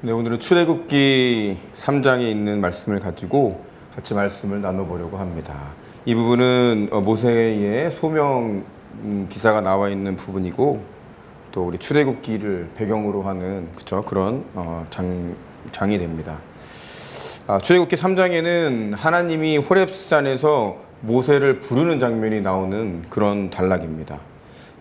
네, 오늘은 출애굽기 3장에 있는 말씀을 가지고 같이 말씀을 나눠보려고 합니다. 이 부분은 모세의 소명 기사가 나와 있는 부분이고, 또 우리 출애굽기를 배경으로 하는 그런 장이 됩니다. 출애굽기 3장에는 하나님이 호렙산에서 모세를 부르는 장면이 나오는 그런 단락입니다.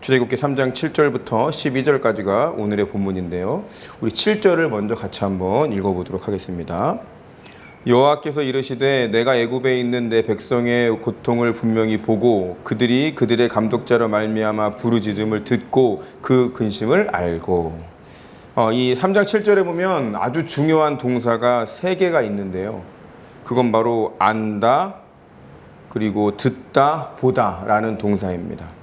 출애굽기 3장 7절부터 12절까지가 오늘의 본문인데요. 우리 7절을 먼저 같이 한번 읽어보도록 하겠습니다. 여호와께서 이르시되 내가 애굽에 있는 내 백성의 고통을 분명히 보고 그들이 그들의 감독자로 말미암아 부르짖음을 듣고 그 근심을 알고. 이 3장 7절에 보면 아주 중요한 동사가 3개가 있는데요. 그건 바로 안다, 그리고 듣다, 보다 라는 동사입니다.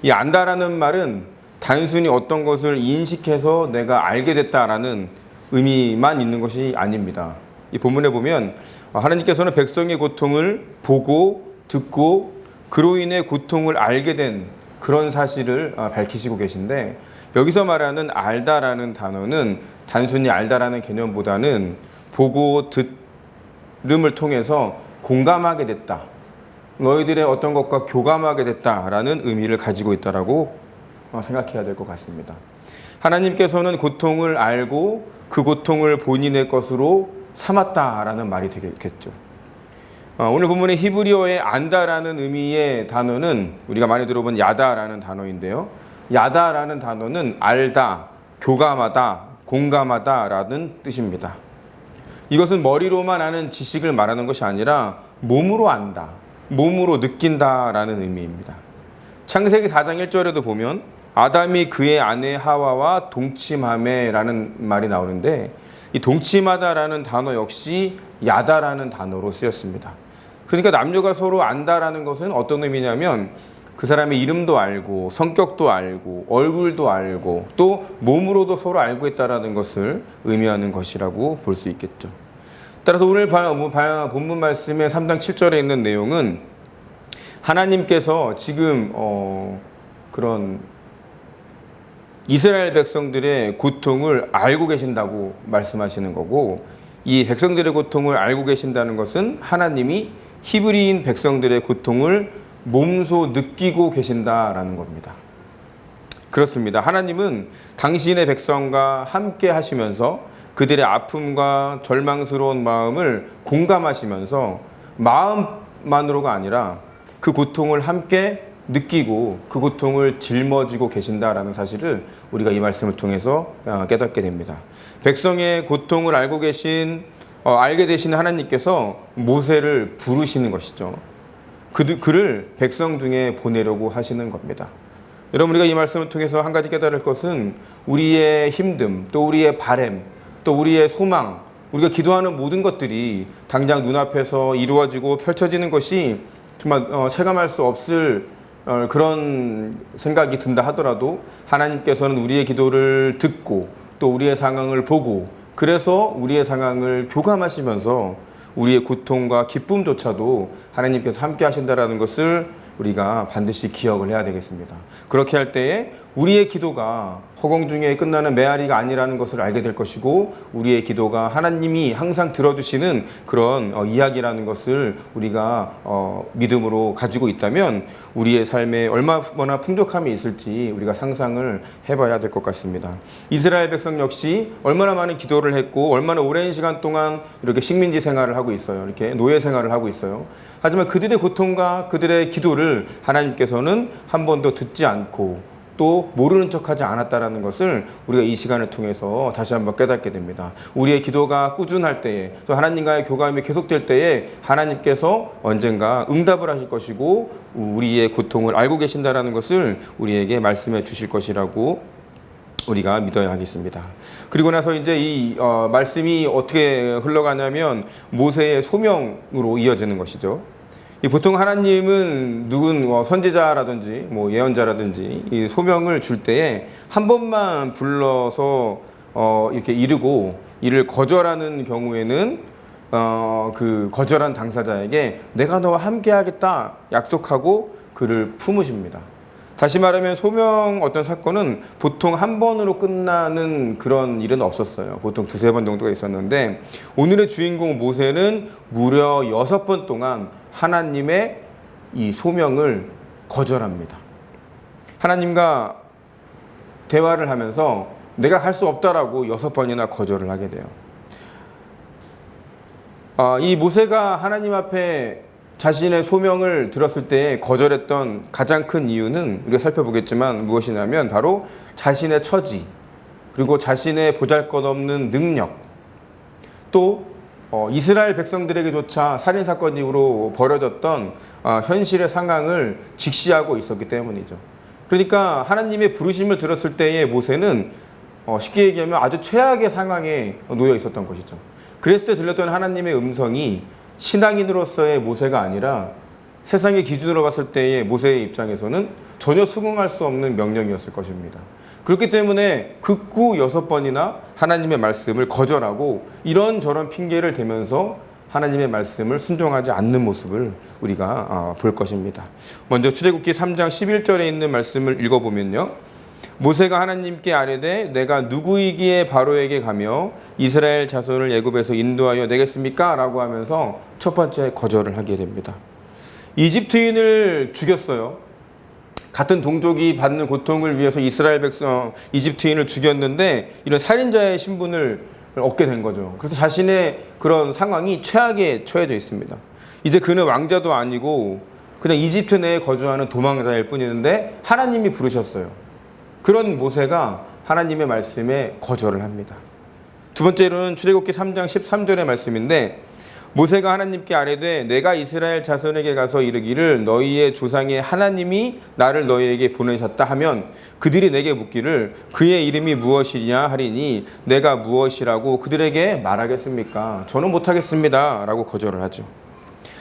이 안다라는 말은 단순히 어떤 것을 인식해서 내가 알게 됐다라는 의미만 있는 것이 아닙니다. 이 본문에 보면 하나님께서는 백성의 고통을 보고 듣고 그로 인해 고통을 알게 된 그런 사실을 밝히시고 계신데, 여기서 말하는 알다라는 단어는 단순히 알다라는 개념보다는 보고 들음을 통해서 공감하게 됐다, 너희들의 어떤 것과 교감하게 됐다라는 의미를 가지고 있다라고 생각해야 될 것 같습니다. 하나님께서는 고통을 알고 그 고통을 본인의 것으로 삼았다라는 말이 되겠죠. 오늘 본문의 히브리어의 안다라는 의미의 단어는 우리가 많이 들어본 야다라는 단어인데요. 야다라는 단어는 알다, 교감하다, 공감하다라는 뜻입니다. 이것은 머리로만 아는 지식을 말하는 것이 아니라 몸으로 안다, 몸으로 느낀다라는 의미입니다. 창세기 4장 1절에도 보면 아담이 그의 아내 하와와 동침하매라는 말이 나오는데, 이 동침하다라는 단어 역시 야다라는 단어로 쓰였습니다. 그러니까 남녀가 서로 안다라는 것은 어떤 의미냐면 그 사람의 이름도 알고 성격도 알고 얼굴도 알고 또 몸으로도 서로 알고 있다라는 것을 의미하는 것이라고 볼 수 있겠죠. 따라서 오늘 본문 말씀의 3장 7절에 있는 내용은 하나님께서 지금 그런 이스라엘 백성들의 고통을 알고 계신다고 말씀하시는 거고, 이 백성들의 고통을 알고 계신다는 것은 하나님이 히브리인 백성들의 고통을 몸소 느끼고 계신다라는 겁니다. 그렇습니다. 하나님은 당신의 백성과 함께 하시면서 그들의 아픔과 절망스러운 마음을 공감하시면서 마음만으로가 아니라 그 고통을 함께 느끼고 그 고통을 짊어지고 계신다라는 사실을 우리가 이 말씀을 통해서 깨닫게 됩니다. 백성의 고통을 알게 되신 하나님께서 모세를 부르시는 것이죠. 그를 백성 중에 보내려고 하시는 겁니다. 여러분, 우리가 이 말씀을 통해서 한 가지 깨달을 것은 우리의 힘듦, 또 우리의 바램, 또 우리의 소망, 우리가 기도하는 모든 것들이 당장 눈앞에서 이루어지고 펼쳐지는 것이 정말 체감할 수 없을 그런 생각이 든다 하더라도 하나님께서는 우리의 기도를 듣고 또 우리의 상황을 보고, 그래서 우리의 상황을 교감하시면서 우리의 고통과 기쁨조차도 하나님께서 함께 하신다는 것을 우리가 반드시 기억을 해야 되겠습니다. 그렇게 할 때에 우리의 기도가 허공 중에 끝나는 메아리가 아니라는 것을 알게 될 것이고, 우리의 기도가 하나님이 항상 들어주시는 그런 이야기라는 것을 우리가 믿음으로 가지고 있다면 우리의 삶에 얼마나 풍족함이 있을지 우리가 상상을 해봐야 될 것 같습니다. 이스라엘 백성 역시 얼마나 많은 기도를 했고 얼마나 오랜 시간 동안 이렇게 식민지 생활을 하고 있어요. 이렇게 노예 생활을 하고 있어요. 하지만 그들의 고통과 그들의 기도를 하나님께서는 한 번도 듣지 않고 또 모르는 척하지 않았다라는 것을 우리가 이 시간을 통해서 다시 한번 깨닫게 됩니다. 우리의 기도가 꾸준할 때에, 또 하나님과의 교감이 계속될 때에 하나님께서 언젠가 응답을 하실 것이고 우리의 고통을 알고 계신다라는 것을 우리에게 말씀해 주실 것이라고 우리가 믿어야 하겠습니다. 그리고 나서 이제 이 말씀이 어떻게 흘러가냐면 모세의 소명으로 이어지는 것이죠. 보통 하나님은 선지자라든지 예언자라든지 이 소명을 줄 때에 한 번만 불러서 이렇게 이르고 이를 거절하는 경우에는 그 거절한 당사자에게 내가 너와 함께 하겠다 약속하고 그를 품으십니다. 다시 말하면 소명 어떤 사건은 보통 한 번으로 끝나는 그런 일은 없었어요. 보통 두세 번 정도가 있었는데 오늘의 주인공 모세는 무려 6번 동안 하나님의 이 소명을 거절합니다. 하나님과 대화를 하면서 내가 할 수 없다라고 6번이나 거절을 하게 돼요. 이 모세가 하나님 앞에 자신의 소명을 들었을 때 거절했던 가장 큰 이유는 우리가 살펴보겠지만 무엇이냐면 바로 자신의 처지, 그리고 자신의 보잘것없는 능력, 또 이스라엘 백성들에게조차 살인사건 이후로 벌어졌던 현실의 상황을 직시하고 있었기 때문이죠. 그러니까 하나님의 부르심을 들었을 때의 모세는 쉽게 얘기하면 아주 최악의 상황에 놓여 있었던 것이죠. 그랬을 때 들렸던 하나님의 음성이 신앙인으로서의 모세가 아니라 세상의 기준으로 봤을 때의 모세의 입장에서는 전혀 수긍할 수 없는 명령이었을 것입니다. 그렇기 때문에 극구 6번이나 하나님의 말씀을 거절하고 이런저런 핑계를 대면서 하나님의 말씀을 순종하지 않는 모습을 우리가 볼 것입니다. 먼저 출애굽기 3장 11절에 있는 말씀을 읽어보면요. 모세가 하나님께 아뢰되 내가 누구이기에 바로에게 가며 이스라엘 자손을 애굽에서 인도하여 내겠습니까? 라고 하면서 첫 번째 거절을 하게 됩니다. 이집트인을 죽였어요. 같은 동족이 받는 고통을 위해서 이스라엘 백성 이집트인을 죽였는데 이런 살인자의 신분을 얻게 된 거죠. 그래서 자신의 그런 상황이 최악에 처해져 있습니다. 이제 그는 왕자도 아니고 그냥 이집트 내에 거주하는 도망자일 뿐인데 하나님이 부르셨어요. 그런 모세가 하나님의 말씀에 거절을 합니다. 두 번째로는 출애굽기 3장 13절의 말씀인데 모세가 하나님께 아뢰되 내가 이스라엘 자손에게 가서 이르기를 너희의 조상의 하나님이 나를 너희에게 보내셨다 하면 그들이 내게 묻기를 그의 이름이 무엇이냐 하리니 내가 무엇이라고 그들에게 말하겠습니까? 저는 못하겠습니다 라고 거절을 하죠.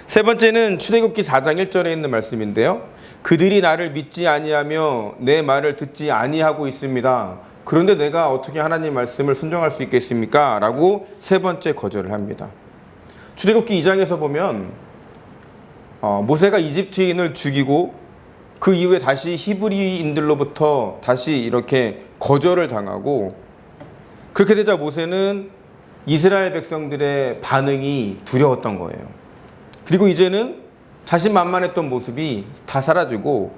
세 번째는 출애굽기 4장 1절에 있는 말씀인데요. 그들이 나를 믿지 아니하며 내 말을 듣지 아니하고 있습니다. 그런데 내가 어떻게 하나님 말씀을 순종할 수 있겠습니까? 라고 세 번째 거절을 합니다. 출애굽기 2장에서 보면 모세가 이집트인을 죽이고 그 이후에 다시 히브리인들로부터 다시 이렇게 거절을 당하고 그렇게 되자 모세는 이스라엘 백성들의 반응이 두려웠던 거예요. 그리고 이제는 자신만만했던 모습이 다 사라지고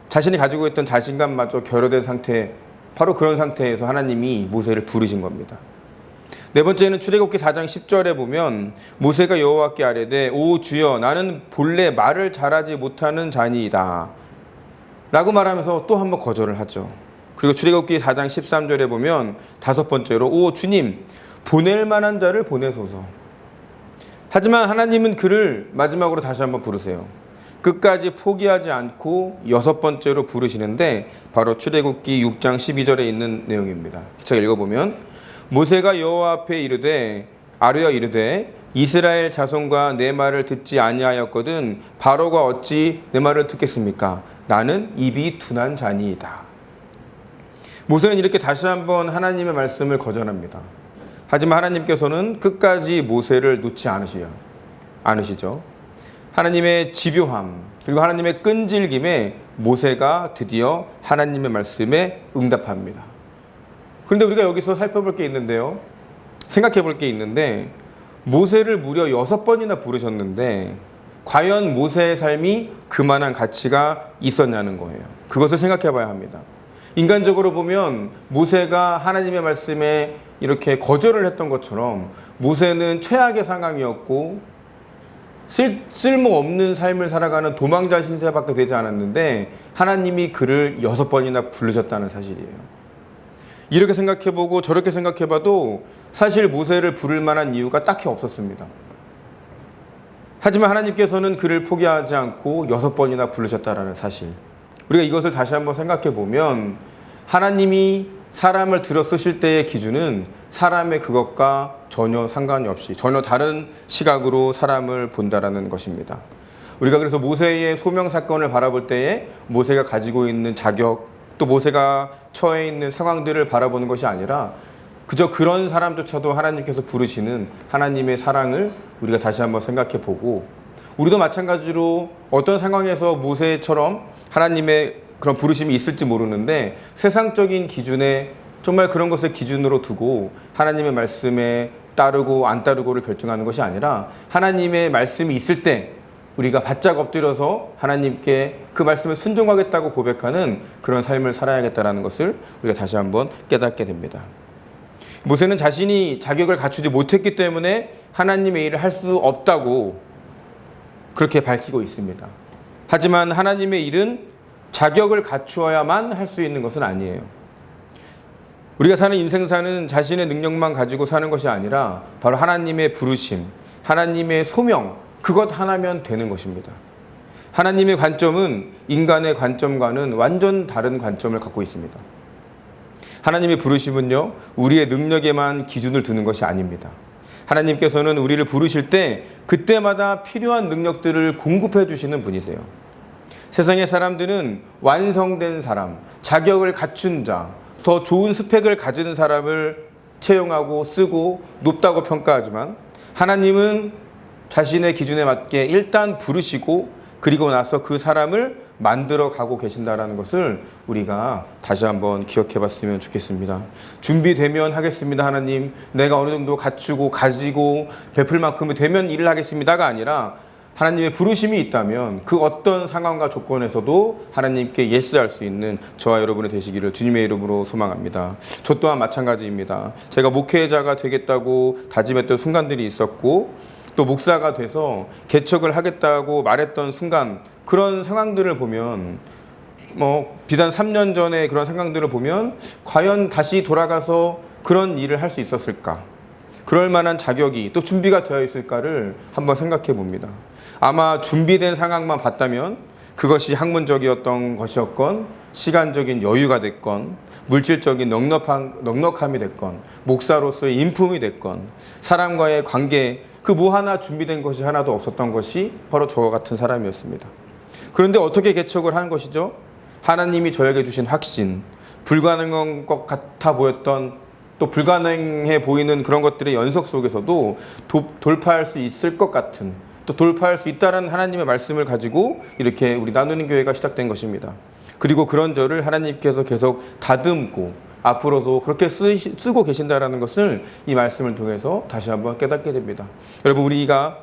자신이 가지고 있던 자신감마저 결여된 상태, 바로 그런 상태에서 하나님이 모세를 부르신 겁니다. 네 번째는 출애굽기 4장 10절에 보면 모세가 여호와께 아뢰되 오 주여 나는 본래 말을 잘하지 못하는 자니이다 라고 말하면서 또 한 번 거절을 하죠. 그리고 출애굽기 4장 13절에 보면 다섯 번째로 오 주님 보낼 만한 자를 보내소서. 하지만 하나님은 그를 마지막으로 다시 한번 부르세요. 끝까지 포기하지 않고 여섯 번째로 부르시는데 바로 출애굽기 6장 12절에 있는 내용입니다. 제가 읽어보면 모세가 여호와 앞에 아뢰어 이르되 이스라엘 자손과 내 말을 듣지 아니하였거든 바로가 어찌 내 말을 듣겠습니까? 나는 입이 둔한 자니이다. 모세는 이렇게 다시 한번 하나님의 말씀을 거절합니다. 하지만 하나님께서는 끝까지 모세를 놓지 않으시죠. 하나님의 집요함 그리고 하나님의 끈질김에 모세가 드디어 하나님의 말씀에 응답합니다. 그런데 우리가 여기서 살펴볼 게 있는데요. 생각해 볼 게 있는데 모세를 무려 6번이나 부르셨는데 과연 모세의 삶이 그만한 가치가 있었냐는 거예요. 그것을 생각해 봐야 합니다. 인간적으로 보면 모세가 하나님의 말씀에 이렇게 거절을 했던 것처럼 모세는 최악의 상황이었고 쓸모없는 삶을 살아가는 도망자 신세밖에 되지 않았는데 하나님이 그를 6번이나 부르셨다는 사실이에요. 이렇게 생각해보고 저렇게 생각해봐도 사실 모세를 부를 만한 이유가 딱히 없었습니다. 하지만 하나님께서는 그를 포기하지 않고 6번이나 부르셨다는 사실, 우리가 이것을 다시 한번 생각해보면 하나님이 사람을 들어 쓰실 때의 기준은 사람의 그것과 전혀 상관이 없이 전혀 다른 시각으로 사람을 본다라는 것입니다. 우리가 그래서 모세의 소명 사건을 바라볼 때에 모세가 가지고 있는 자격, 또 모세가 처해 있는 상황들을 바라보는 것이 아니라 그저 그런 사람조차도 하나님께서 부르시는 하나님의 사랑을 우리가 다시 한번 생각해 보고 우리도 마찬가지로 어떤 상황에서 모세처럼 하나님의 그런 부르심이 있을지 모르는데 세상적인 기준에 정말 그런 것을 기준으로 두고 하나님의 말씀에 따르고 안 따르고를 결정하는 것이 아니라 하나님의 말씀이 있을 때 우리가 바짝 엎드려서 하나님께 그 말씀을 순종하겠다고 고백하는 그런 삶을 살아야겠다는 것을 우리가 다시 한번 깨닫게 됩니다. 모세는 자신이 자격을 갖추지 못했기 때문에 하나님의 일을 할 수 없다고 그렇게 밝히고 있습니다. 하지만 하나님의 일은 자격을 갖추어야만 할 수 있는 것은 아니에요. 우리가 사는 인생사는 자신의 능력만 가지고 사는 것이 아니라 바로 하나님의 부르심, 하나님의 소명, 그것 하나면 되는 것입니다. 하나님의 관점은 인간의 관점과는 완전 다른 관점을 갖고 있습니다. 하나님의 부르심은요, 우리의 능력에만 기준을 두는 것이 아닙니다. 하나님께서는 우리를 부르실 때 그때마다 필요한 능력들을 공급해 주시는 분이세요. 세상의 사람들은 완성된 사람, 자격을 갖춘 자, 더 좋은 스펙을 가진 사람을 채용하고 쓰고 높다고 평가하지만 하나님은 자신의 기준에 맞게 일단 부르시고 그리고 나서 그 사람을 만들어 가고 계신다는 것을 우리가 다시 한번 기억해 봤으면 좋겠습니다. 준비되면 하겠습니다, 하나님. 내가 어느 정도 갖추고 가지고 베풀 만큼이 되면 일을 하겠습니다가 아니라 하나님의 부르심이 있다면 그 어떤 상황과 조건에서도 하나님께 예스할 수 있는 저와 여러분이 되시기를 주님의 이름으로 소망합니다. 저 또한 마찬가지입니다. 제가 목회자가 되겠다고 다짐했던 순간들이 있었고 또 목사가 돼서 개척을 하겠다고 말했던 순간 그런 상황들을 보면 비단 3년 전에 그런 상황들을 보면 과연 다시 돌아가서 그런 일을 할 수 있었을까? 그럴 만한 자격이 또 준비가 되어 있을까를 한번 생각해 봅니다. 아마 준비된 상황만 봤다면 그것이 학문적이었던 것이었건 시간적인 여유가 됐건 물질적인 넉넉함이 됐건 목사로서의 인품이 됐건 사람과의 관계 그 뭐 하나 준비된 것이 하나도 없었던 것이 바로 저와 같은 사람이었습니다. 그런데 어떻게 개척을 한 것이죠? 하나님이 저에게 주신 확신, 불가능한 것 같아 보였던 또 불가능해 보이는 그런 것들의 연속 속에서도 돌파할 수 있을 것 같은 또 돌파할 수 있다는 하나님의 말씀을 가지고 이렇게 우리 나누는 교회가 시작된 것입니다. 그리고 그런 저를 하나님께서 계속 다듬고 앞으로도 그렇게 쓰고 계신다는 것을 이 말씀을 통해서 다시 한번 깨닫게 됩니다. 여러분, 우리가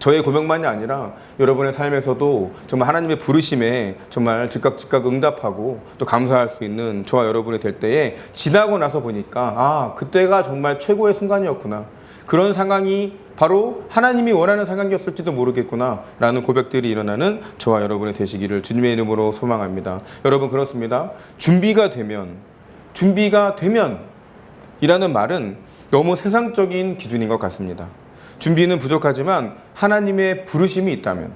저의 고백만이 아니라 여러분의 삶에서도 정말 하나님의 부르심에 정말 즉각 응답하고 또 감사할 수 있는 저와 여러분이 될 때에 지나고 나서 보니까 그때가 정말 최고의 순간이었구나. 그런 상황이 바로 하나님이 원하는 상황이었을지도 모르겠구나 라는 고백들이 일어나는 저와 여러분이 되시기를 주님의 이름으로 소망합니다. 여러분, 그렇습니다. 준비가 되면 이라는 말은 너무 세상적인 기준인 것 같습니다. 준비는 부족하지만 하나님의 부르심이 있다면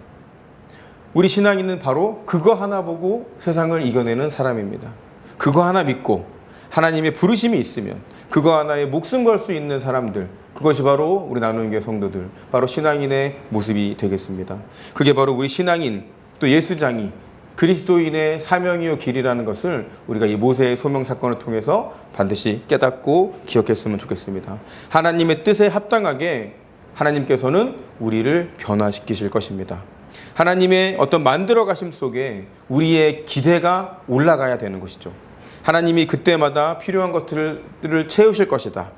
우리 신앙인은 바로 그거 하나 보고 세상을 이겨내는 사람입니다. 그거 하나 믿고 하나님의 부르심이 있으면 그거 하나에 목숨 걸 수 있는 사람들, 그것이 바로 우리 나누는 교회 성도들, 바로 신앙인의 모습이 되겠습니다. 그게 바로 우리 신앙인 또 예수장이 그리스도인의 사명이요 길이라는 것을 우리가 이 모세의 소명 사건을 통해서 반드시 깨닫고 기억했으면 좋겠습니다. 하나님의 뜻에 합당하게 하나님께서는 우리를 변화시키실 것입니다. 하나님의 어떤 만들어 가심 속에 우리의 기대가 올라가야 되는 것이죠. 하나님이 그때마다 필요한 것들을 채우실 것이다.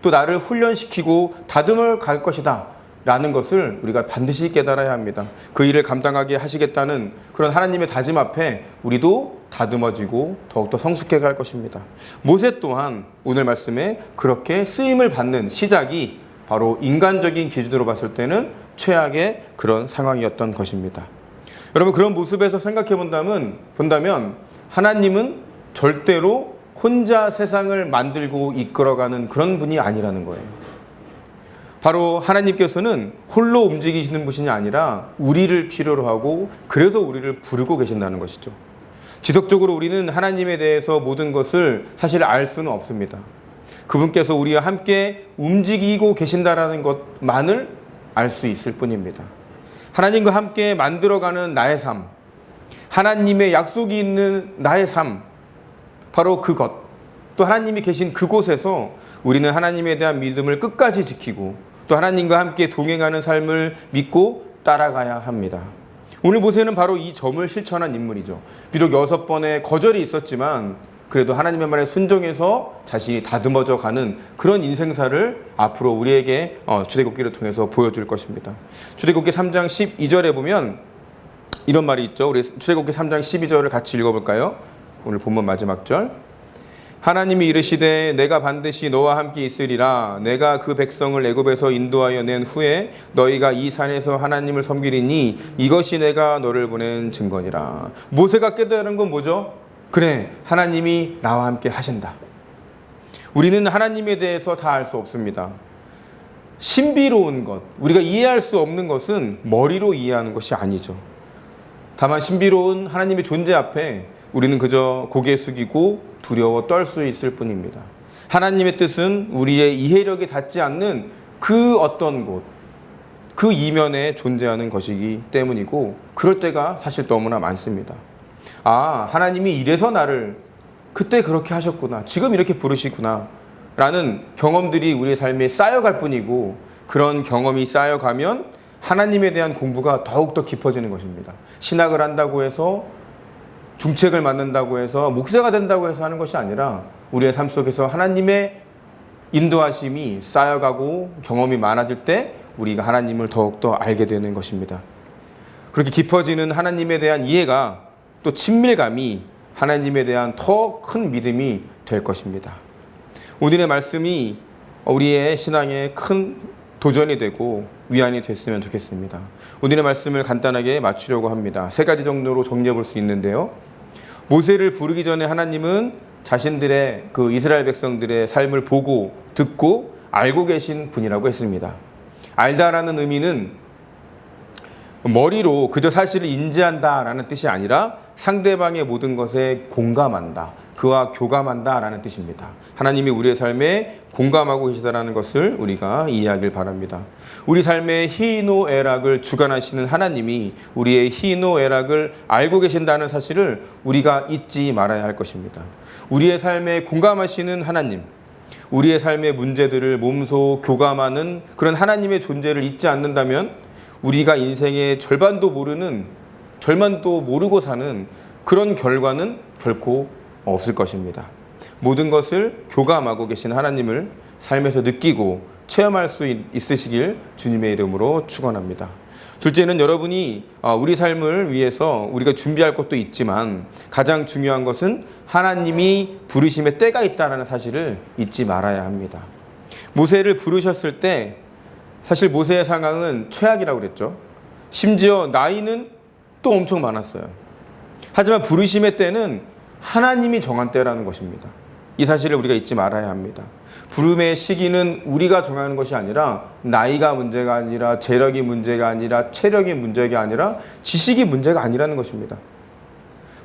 또 나를 훈련시키고 다듬어 갈 것이다 라는 것을 우리가 반드시 깨달아야 합니다. 그 일을 감당하게 하시겠다는 그런 하나님의 다짐 앞에 우리도 다듬어지고 더욱더 성숙해 갈 것입니다. 모세 또한 오늘 말씀에 그렇게 쓰임을 받는 시작이 바로 인간적인 기준으로 봤을 때는 최악의 그런 상황이었던 것입니다. 여러분, 그런 모습에서 생각해 본다면 하나님은 절대로 혼자 세상을 만들고 이끌어가는 그런 분이 아니라는 거예요. 바로 하나님께서는 홀로 움직이시는 분이 아니라 우리를 필요로 하고 그래서 우리를 부르고 계신다는 것이죠. 지속적으로 우리는 하나님에 대해서 모든 것을 사실 알 수는 없습니다. 그분께서 우리와 함께 움직이고 계신다는 것만을 알 수 있을 뿐입니다. 하나님과 함께 만들어가는 나의 삶, 하나님의 약속이 있는 나의 삶, 바로 그것, 또 하나님이 계신 그곳에서 우리는 하나님에 대한 믿음을 끝까지 지키고 또 하나님과 함께 동행하는 삶을 믿고 따라가야 합니다. 오늘 모세는 바로 이 점을 실천한 인물이죠. 비록 6번의 거절이 있었지만 그래도 하나님의 말에 순종해서 자신이 다듬어져 가는 그런 인생사를 앞으로 우리에게 출애굽기를 통해서 보여줄 것입니다. 출애굽기 3장 12절에 보면 이런 말이 있죠. 우리 출애굽기 3장 12절을 같이 읽어볼까요? 오늘 본문 마지막 절. 하나님이 이르시되 내가 반드시 너와 함께 있으리라. 내가 그 백성을 애굽에서 인도하여 낸 후에 너희가 이 산에서 하나님을 섬기리니 이것이 내가 너를 보낸 증거니라. 모세가 깨달은 건 뭐죠? 그래, 하나님이 나와 함께 하신다. 우리는 하나님에 대해서 다 알 수 없습니다. 신비로운 것, 우리가 이해할 수 없는 것은 머리로 이해하는 것이 아니죠. 다만 신비로운 하나님의 존재 앞에 우리는 그저 고개 숙이고 두려워 떨 수 있을 뿐입니다. 하나님의 뜻은 우리의 이해력이 닿지 않는 그 어떤 곳, 그 이면에 존재하는 것이기 때문이고 그럴 때가 사실 너무나 많습니다. 아, 하나님이 이래서 나를 그때 그렇게 하셨구나, 지금 이렇게 부르시구나 라는 경험들이 우리의 삶에 쌓여갈 뿐이고 그런 경험이 쌓여가면 하나님에 대한 공부가 더욱더 깊어지는 것입니다. 신학을 한다고 해서 중책을 맡는다고 해서 목사가 된다고 해서 하는 것이 아니라 우리의 삶 속에서 하나님의 인도하심이 쌓여가고 경험이 많아질 때 우리가 하나님을 더욱더 알게 되는 것입니다. 그렇게 깊어지는 하나님에 대한 이해가 또 친밀감이 하나님에 대한 더 큰 믿음이 될 것입니다. 오늘의 말씀이 우리의 신앙에 큰 도전이 되고 위안이 됐으면 좋겠습니다. 오늘의 말씀을 간단하게 맞추려고 합니다. 3가지 정도로 정리해 볼 수 있는데요. 모세를 부르기 전에 하나님은 자신들의 그 이스라엘 백성들의 삶을 보고 듣고 알고 계신 분이라고 했습니다. 알다라는 의미는 머리로 그저 사실을 인지한다라는 뜻이 아니라 상대방의 모든 것에 공감한다, 그와 교감한다라는 뜻입니다. 하나님이 우리의 삶에 공감하고 계시다라는 것을 우리가 이해하길 바랍니다. 우리 삶의 희노애락을 주관하시는 하나님이 우리의 희노애락을 알고 계신다는 사실을 우리가 잊지 말아야 할 것입니다. 우리의 삶에 공감하시는 하나님, 우리의 삶의 문제들을 몸소 교감하는 그런 하나님의 존재를 잊지 않는다면 우리가 인생의 절반도 모르고 사는 그런 결과는 결코 없을 것입니다. 모든 것을 교감하고 계신 하나님을 삶에서 느끼고 체험할 수 있으시길 주님의 이름으로 축원합니다. 둘째는 여러분이 우리 삶을 위해서 우리가 준비할 것도 있지만 가장 중요한 것은 하나님이 부르심의 때가 있다는 사실을 잊지 말아야 합니다. 모세를 부르셨을 때 사실 모세의 상황은 최악이라고 그랬죠. 심지어 나이는 또 엄청 많았어요. 하지만 부르심의 때는 하나님이 정한 때라는 것입니다. 이 사실을 우리가 잊지 말아야 합니다. 부름의 시기는 우리가 정하는 것이 아니라 나이가 문제가 아니라 재력이 문제가 아니라 체력이 문제가 아니라 지식이 문제가 아니라는 것입니다.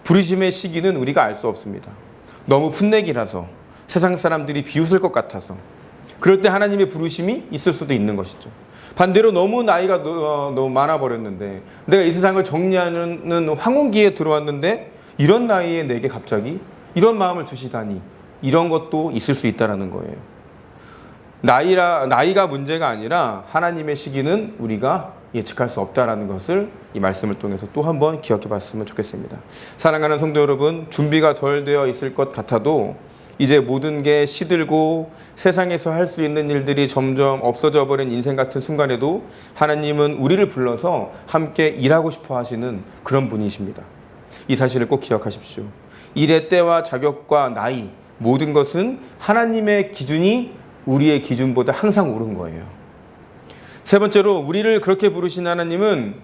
부르심의 시기는 우리가 알 수 없습니다. 너무 풋내기라서 세상 사람들이 비웃을 것 같아서 그럴 때 하나님의 부르심이 있을 수도 있는 것이죠. 반대로 너무 나이가 너무 많아버렸는데 내가 이 세상을 정리하는 황혼기에 들어왔는데 이런 나이에 내게 갑자기 이런 마음을 주시다니, 이런 것도 있을 수 있다는 거예요. 나이가 문제가 아니라 하나님의 시기는 우리가 예측할 수 없다는 것을 이 말씀을 통해서 또 한번 기억해 봤으면 좋겠습니다. 사랑하는 성도 여러분, 준비가 덜 되어 있을 것 같아도 이제 모든 게 시들고 세상에서 할 수 있는 일들이 점점 없어져 버린 인생 같은 순간에도 하나님은 우리를 불러서 함께 일하고 싶어 하시는 그런 분이십니다. 이 사실을 꼭 기억하십시오. 일의 때와 자격과 나이, 모든 것은 하나님의 기준이 우리의 기준보다 항상 옳은 거예요. 세 번째로, 우리를 그렇게 부르신 하나님은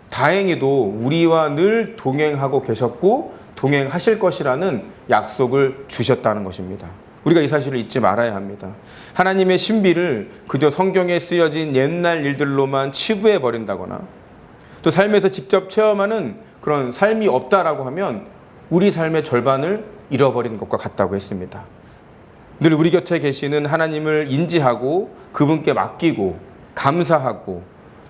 다행히도 우리와 늘 동행하고 계셨고 동행하실 것이라는 약속을 주셨다는 것입니다. 우리가 이 사실을 잊지 말아야 합니다. 하나님의 신비를 그저 성경에 쓰여진 옛날 일들로만 치부해 버린다거나 또 삶에서 직접 체험하는 그런 삶이 없다라고 하면 우리 삶의 절반을 잃어버리는 것과 같다고 했습니다. 늘 우리 곁에 계시는 하나님을 인지하고 그분께 맡기고 감사하고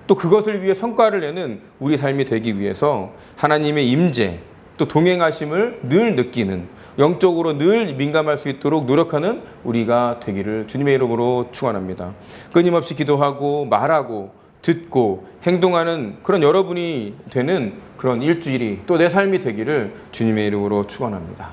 또 그것을 위해 성과를 내는 우리 삶이 되기 위해서 하나님의 임재 또 동행하심을 늘 느끼는, 영적으로 늘 민감할 수 있도록 노력하는 우리가 되기를 주님의 이름으로 축원합니다. 끊임없이 기도하고 말하고 듣고 행동하는 그런 여러분이 되는 그런 일주일이 또 내 삶이 되기를 주님의 이름으로 축원합니다.